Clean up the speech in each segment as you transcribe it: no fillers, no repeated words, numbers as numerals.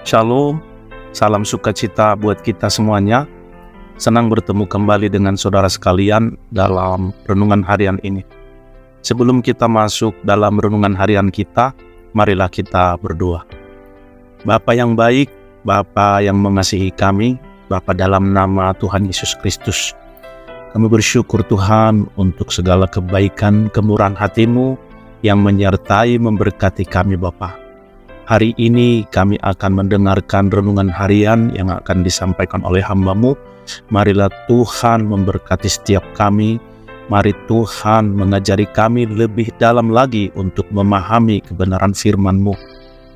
Shalom, salam sukacita buat kita semuanya. Senang bertemu kembali dengan saudara sekalian dalam renungan harian ini. Sebelum kita masuk dalam renungan harian kita, marilah kita berdoa. Bapa yang baik, Bapa yang mengasihi kami, Bapa dalam nama Tuhan Yesus Kristus, kami bersyukur Tuhan untuk segala kebaikan kemurahan hati-Mu yang menyertai memberkati kami Bapa. Hari ini kami akan mendengarkan renungan harian yang akan disampaikan oleh hamba-Mu. Marilah Tuhan memberkati setiap kami. Mari Tuhan mengajari kami lebih dalam lagi untuk memahami kebenaran firman-Mu.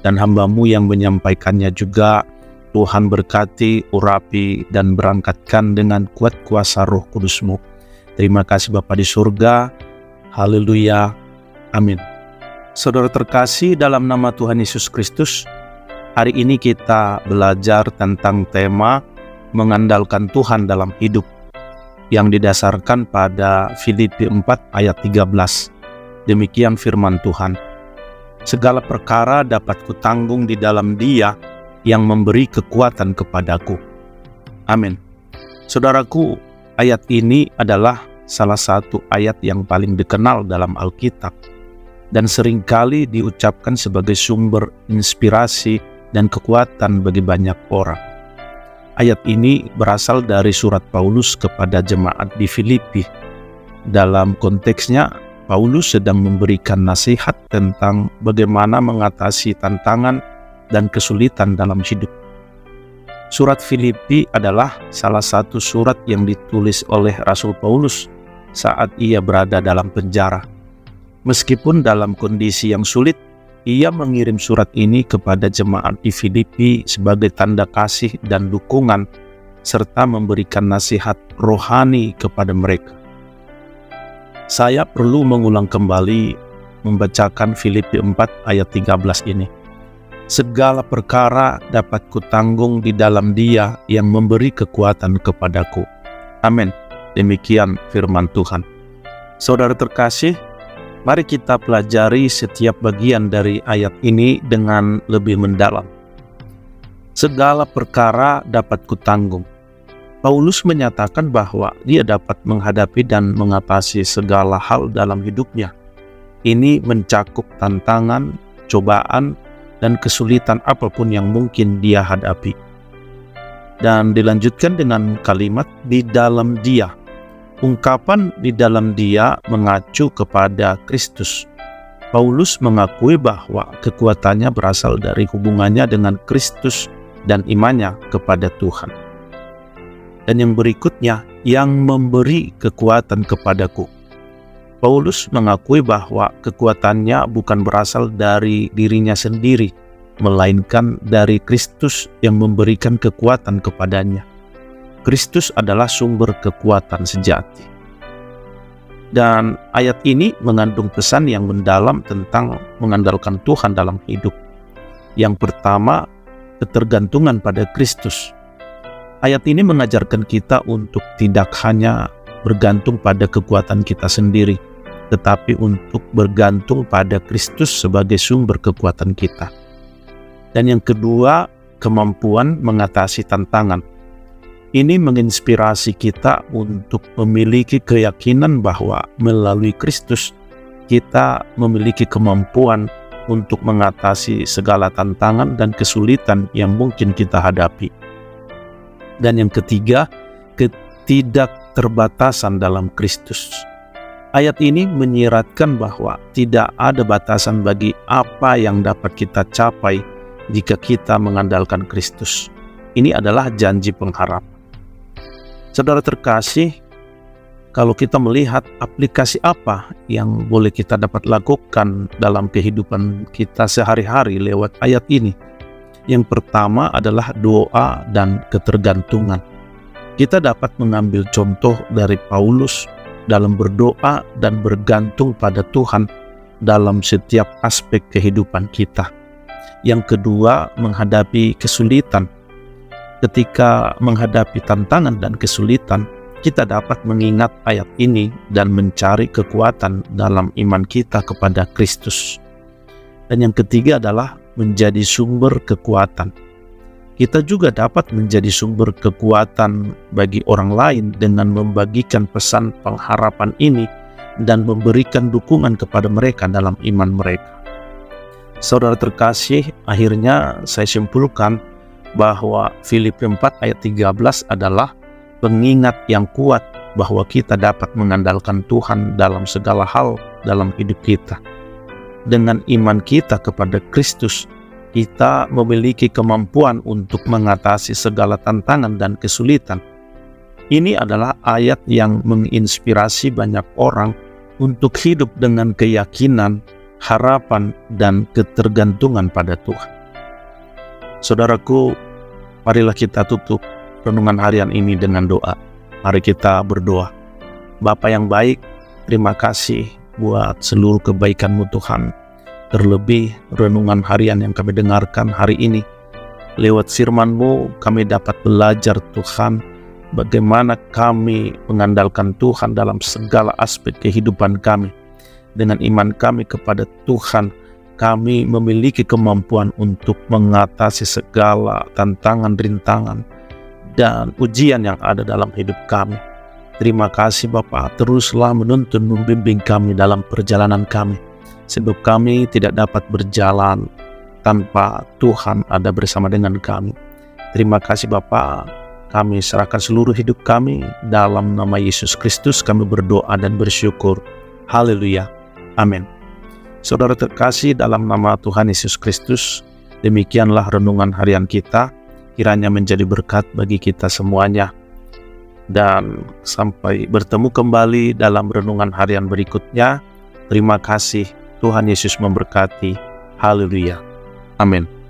Dan hamba-Mu yang menyampaikannya juga, Tuhan berkati, urapi, dan berangkatkan dengan kuat kuasa Roh Kudus-Mu. Terima kasih Bapa di surga. Haleluya. Amin. Saudara terkasih dalam nama Tuhan Yesus Kristus, hari ini kita belajar tentang tema mengandalkan Tuhan dalam hidup yang didasarkan pada Filipi 4 ayat 13. Demikian firman Tuhan. Segala perkara dapat kutanggung di dalam Dia yang memberi kekuatan kepadaku. Amin. Saudaraku, ayat ini adalah salah satu ayat yang paling dikenal dalam Alkitab dan seringkali diucapkan sebagai sumber inspirasi dan kekuatan bagi banyak orang. Ayat ini berasal dari surat Paulus kepada jemaat di Filipi. Dalam konteksnya, Paulus sedang memberikan nasihat tentang bagaimana mengatasi tantangan dan kesulitan dalam hidup. Surat Filipi adalah salah satu surat yang ditulis oleh Rasul Paulus saat ia berada dalam penjara. Meskipun dalam kondisi yang sulit, ia mengirim surat ini kepada jemaat di Filipi sebagai tanda kasih dan dukungan, serta memberikan nasihat rohani kepada mereka. Saya perlu mengulang kembali membacakan Filipi 4 ayat 13 ini. Segala perkara dapat kutanggung di dalam Dia yang memberi kekuatan kepadaku. Amin. Demikian firman Tuhan. Saudara terkasih, mari kita pelajari setiap bagian dari ayat ini dengan lebih mendalam. Segala perkara dapat kutanggung. Paulus menyatakan bahwa dia dapat menghadapi dan mengatasi segala hal dalam hidupnya. Ini mencakup tantangan, cobaan, dan kesulitan apapun yang mungkin dia hadapi. Dan dilanjutkan dengan kalimat di dalam Dia. Ungkapan di dalam Dia mengacu kepada Kristus. Paulus mengakui bahwa kekuatannya berasal dari hubungannya dengan Kristus dan imannya kepada Tuhan. Dan yang berikutnya, yang memberi kekuatan kepadaku. Paulus mengakui bahwa kekuatannya bukan berasal dari dirinya sendiri, melainkan dari Kristus yang memberikan kekuatan kepadanya. Kristus adalah sumber kekuatan sejati. Dan ayat ini mengandung pesan yang mendalam tentang mengandalkan Tuhan dalam hidup. Yang pertama, ketergantungan pada Kristus. Ayat ini mengajarkan kita untuk tidak hanya bergantung pada kekuatan kita sendiri, tetapi untuk bergantung pada Kristus sebagai sumber kekuatan kita. Dan yang kedua, kemampuan mengatasi tantangan. Ini menginspirasi kita untuk memiliki keyakinan bahwa melalui Kristus kita memiliki kemampuan untuk mengatasi segala tantangan dan kesulitan yang mungkin kita hadapi. Dan yang ketiga, ketidakterbatasan dalam Kristus. Ayat ini menyiratkan bahwa tidak ada batasan bagi apa yang dapat kita capai jika kita mengandalkan Kristus. Ini adalah janji pengharapan. Saudara terkasih, kalau kita melihat aplikasi apa yang boleh kita dapat lakukan dalam kehidupan kita sehari-hari lewat ayat ini. Yang pertama adalah doa dan ketergantungan. Kita dapat mengambil contoh dari Paulus dalam berdoa dan bergantung pada Tuhan dalam setiap aspek kehidupan kita. Yang kedua, menghadapi kesulitan. Ketika menghadapi tantangan dan kesulitan, kita dapat mengingat ayat ini dan mencari kekuatan dalam iman kita kepada Kristus. Dan yang ketiga adalah menjadi sumber kekuatan. kita juga dapat menjadi sumber kekuatan bagi orang lain dengan membagikan pesan pengharapan ini dan memberikan dukungan kepada mereka dalam iman mereka. Saudara terkasih, akhirnya saya simpulkan bahwa Filipi 4 ayat 13 adalah pengingat yang kuat bahwa kita dapat mengandalkan Tuhan dalam segala hal dalam hidup kita. Dengan iman kita kepada Kristus, kita memiliki kemampuan untuk mengatasi segala tantangan dan kesulitan. Ini adalah ayat yang menginspirasi banyak orang untuk hidup dengan keyakinan, harapan, dan ketergantungan pada Tuhan. Saudaraku, marilah kita tutup renungan harian ini dengan doa. Mari kita berdoa. Bapa yang baik, terima kasih buat seluruh kebaikan-Mu Tuhan. Terlebih renungan harian yang kami dengarkan hari ini. Lewat firman-Mu kami dapat belajar Tuhan, bagaimana kami mengandalkan Tuhan dalam segala aspek kehidupan kami. Dengan iman kami kepada Tuhan, kami memiliki kemampuan untuk mengatasi segala tantangan, rintangan, dan ujian yang ada dalam hidup kami. Terima kasih Bapa, teruslah menuntun membimbing kami dalam perjalanan kami, sebab kami tidak dapat berjalan tanpa Tuhan ada bersama dengan kami. Terima kasih Bapa, kami serahkan seluruh hidup kami dalam nama Yesus Kristus kami berdoa dan bersyukur. Haleluya. Amin. Saudara terkasih, dalam nama Tuhan Yesus Kristus, demikianlah renungan harian kita. Kiranya menjadi berkat bagi kita semuanya. Dan sampai bertemu kembali dalam renungan harian berikutnya. Terima kasih. Tuhan Yesus memberkati. Haleluya. Amin.